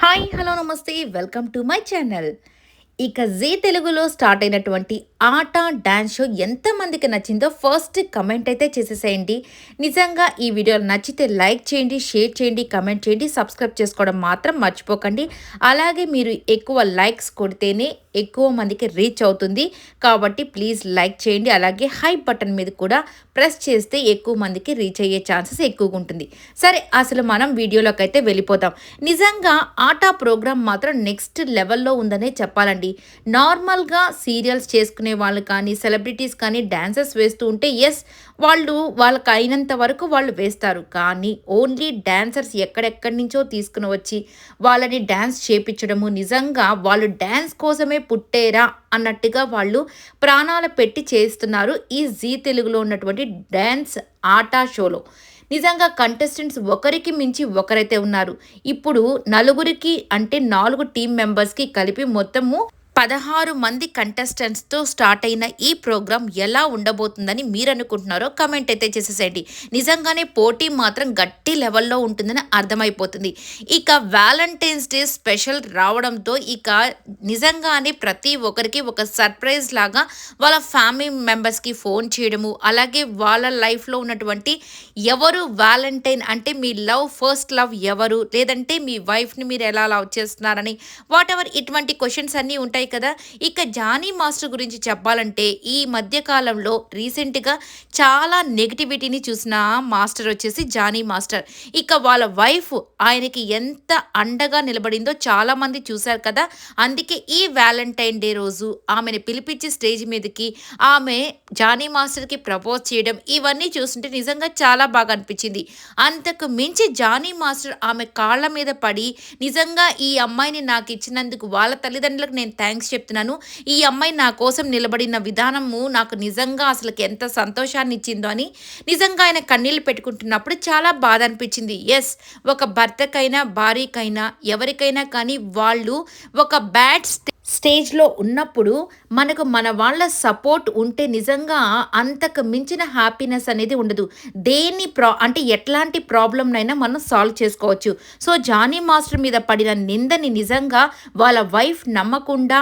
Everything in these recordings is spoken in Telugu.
హాయ్! హలో! నమస్తే! Welcome to my channel. ఇక జీ తెలుగులో స్టార్ట్ అయినటువంటి 'ఆట' డాన్స్ షో ఎంతమందికి నచ్చిందో ఫస్ట్ కమెంట్ అయితే చేసేసేయండి. నిజంగా ఈ వీడియో నచ్చితే లైక్ చేయండి, షేర్ చేయండి, కమెంట్ చేయండి, సబ్స్క్రైబ్ చేసుకోవడం మాత్రం మర్చిపోకండి. అలాగే మీరు ఎక్కువ లైక్స్ కొడితేనే ఎక్కువ మందికి రీచ్ అవుతుంది. కాబట్టి ప్లీజ్ లైక్ చేయండి. అలాగే హై బటన్ మీద కూడా ప్రెస్ చేస్తే ఎక్కువ మందికి రీచ్ అయ్యే ఛాన్సెస్ ఎక్కువగా ఉంటుంది. సరే, అసలు మనం వీడియోలోకి అయితే వెళ్ళిపోతాం. నిజంగా 'ఆట' ప్రోగ్రామ్ మాత్రం నెక్స్ట్ లెవెల్‌లో ఉందనే చెప్పాలండి. నార్మల్‌గా సీరియల్స్ చేసుకునే వాళ్ళు కానీ, సెలబ్రిటీస్ కానీ డాన్సెస్ వేస్తూ ఉంటే వాళ్ళు వాళ్ళకి అయినంత వరకు వాళ్ళు వేస్తారు. కానీ ఓన్లీ డాన్సర్స్ ఎక్కడెక్కడి నుంచో తీసుకొని వచ్చి వాళ్ళని డాన్స్ చేపించడము, నిజంగా వాళ్ళు డాన్స్ కోసమే పుట్టేరా అన్నట్టుగా వాళ్ళు ప్రాణాలు పెట్టి చేస్తున్నారు ఈ జీ తెలుగులో ఉన్నటువంటి డాన్స్ 'ఆట' షోలో. నిజంగా కంటెస్టెంట్స్ ఒకరికి మించి ఒకరైతే ఉన్నారు. ఇప్పుడు నలుగురికి అంటే 4 టీమ్ మెంబర్స్‌కి కలిపి మొత్తము 16 మంది కంటెస్టెంట్స్‌తో స్టార్ట్ అయిన ఈ ప్రోగ్రామ్ ఎలా ఉండబోతుందని మీరనుకుంటున్నారో కామెంట్ అయితే చేసేసేయండి. నిజంగానే పోటీ మాత్రం గట్టి లెవెల్‌లో ఉంటుందని అర్థమైపోతుంది. ఇక వ్యాలంటైన్స్ డే స్పెషల్ రావడంతో ఇక నిజంగానే ప్రతి ఒక్కరికి ఒక సర్ప్రైజ్ లాగా వాళ్ళ ఫ్యామిలీ మెంబర్స్‌కి ఫోన్ చేయడము, అలాగే వాళ్ళ లైఫ్‌లో ఉన్నటువంటి ఎవరు వ్యాలంటైన్ అంటే మీ ఫస్ట్ లవ్ ఎవరు? లేదంటే మీ వైఫ్‌ని మీరు ఎలా లవ్ చేస్తున్నారని వాటెవర్ ఇటువంటి క్వెషన్స్ అన్నీ ఉంటాయి కదా. ఇక జానీ మాస్టర్ గురించి చెప్పాలంటే ఈ మధ్య కాలంలో రీసెంట్‌గా చాలా నెగటివిటీని చూసిన మాస్టర్ వచ్చేసి జానీ మాస్టర్. ఇక వాళ్ళ వైఫ్ ఆయనకి ఎంత అండగా నిలబడిందో చాలామంది చూశారు కదా. అందుకే ఈ వ్యాలంటైన్ డే రోజు ఆమెను పిలిపించి స్టేజ్ మీదకి ఆమె జానీ మాస్టర్‌కి ప్రపోజ్ చేయడం ఇవన్నీ చూస్తుంటే నిజంగా చాలా బాగా అనిపించింది. అంతకు మించి జానీ మాస్టర్ ఆమె కాళ్ళ మీద పడి నిజంగా ఈ అమ్మాయిని నాకు ఇచ్చినందుకు వాళ్ళ తల్లిదండ్రులకు నేను థ్యాంక్స్ చెప్తున్నాను. ఈ అమ్మాయి నా కోసం నిలబడిన విధానము నాకు నిజంగా అసలుకి ఎంత సంతోషాన్ని ఇచ్చిందో అని నిజంగా ఆయన కన్నీళ్లు పెట్టుకుంటున్నప్పుడు చాలా బాధ అనిపించింది. ఒక భర్తకైనా, భార్యకైనా, ఎవరికైనా కానీ వాళ్ళు ఒక బ్యాడ్ స్టేజ్‌లో ఉన్నప్పుడు మనకు మన వాళ్ళ సపోర్ట్ ఉంటే నిజంగా అంతకు మించిన హ్యాపీనెస్ అనేది ఉండదు. దేన్ని అంటే ఎట్లాంటి ప్రాబ్లమ్‌నైనా మనం సాల్వ్ చేసుకోవచ్చు. సో, జానీ మాస్టర్ మీద పడిన నిందని నిజంగా వాళ్ళ వైఫ్ నమ్మకుండా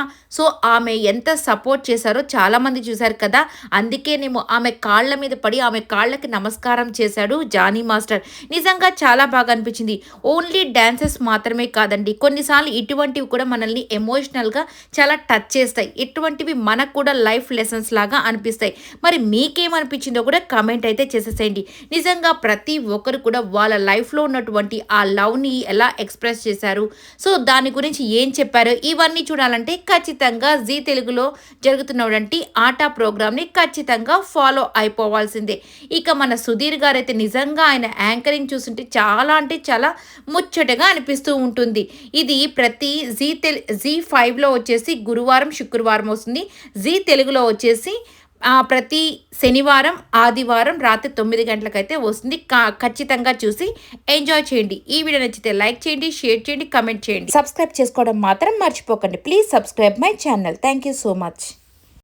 ఆమె ఎంత సపోర్ట్ చేశారో చాలామంది చూశారు కదా. అందుకేనేమో ఆమె కాళ్ళ మీద పడి ఆమె కాళ్ళకి నమస్కారం చేశాడు జానీ మాస్టర్. నిజంగా చాలా బాగా అనిపించింది. ఓన్లీ డాన్సెస్ మాత్రమే కాదండి, కొన్నిసార్లు ఇటువంటివి కూడా మనల్ని ఎమోషనల్‌గా చాలా టచ్ చేస్తాయి. ఇటువంటివి మనకు కూడా లైఫ్ లెసన్స్ లాగా అనిపిస్తాయి. మరి మీకేమనిపించిందో కూడా కామెంట్ అయితే చేసేసేయండి. నిజంగా ప్రతి ఒక్కరు కూడా వాళ్ళ లైఫ్‌లో ఉన్నటువంటి ఆ లవ్‌ని ఎలా ఎక్స్‌ప్రెస్ చేశారు, దాని గురించి ఏం చెప్పారో ఇవన్నీ చూడాలంటే ఖచ్చితంగా జీ తెలుగులో జరుగుతున్నటువంటి 'ఆట' ప్రోగ్రామ్‌ని ఖచ్చితంగా ఫాలో అయిపోవాల్సిందే. ఇక మన సుధీర్ గారైతే నిజంగా ఆయన యాంకరింగ్ చూస్తుంటే చాలా అంటే చాలా ముచ్చటగా అనిపిస్తూ ఉంటుంది. ఇది ప్రతి జీ 5లో వచ్చేసి గురువారం, శుక్రవారం వస్తుంది. జీ తెలుగులో వచ్చేసి ప్రతి శనివారం, ఆదివారం రాత్రి 9 గంటలకైతే వస్తుంది. ఖచ్చితంగా చూసి ఎంజాయ్ చేయండి. ఈ వీడియో నచ్చితే లైక్ చేయండి, షేర్ చేయండి, కమెంట్ చేయండి. సబ్స్క్రైబ్ చేసుకోవడం మాత్రం మర్చిపోకండి. Please subscribe my channel. Thank you so much.